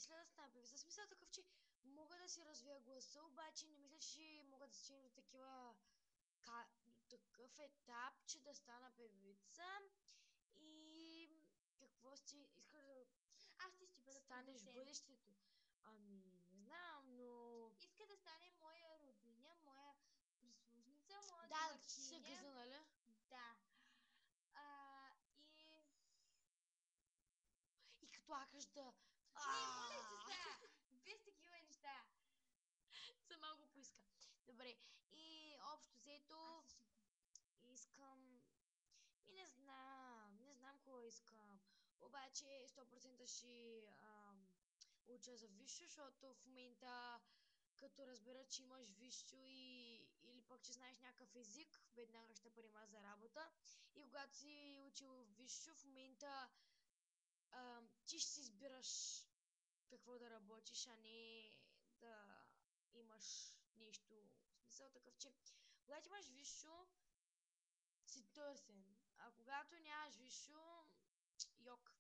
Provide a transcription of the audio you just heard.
мисля да стана певица. Смисъл такъв, че мога да си развия гласа, обаче не мисля, че мога да стигна до такива до такъв етап, че да стана певица. И какво си искаш да Аз ще бъда станеш в продуцент. бъдещето? Ами, не знам, но... Иска да стане моя родиня, моя прислужница, моя Да, да ти се домакиня. гъза, нали? Да. И... И като акаш да... Моля се сега! Без такива неща. Сама го поиска. Добре. И общо взето Аз ще искам... И не знам какво искам. Обаче 100% ще уча за висше, защото в момента като разбера, че имаш висше или пък, че знаеш някакъв език, веднага ще приема за работа. И когато си учил висше, в момента ти ще си избираш какво да работиш, а не да имаш нещо. В смисъл такъв, че когато имаш висше, си търсен. А когато нямаш висше, йок.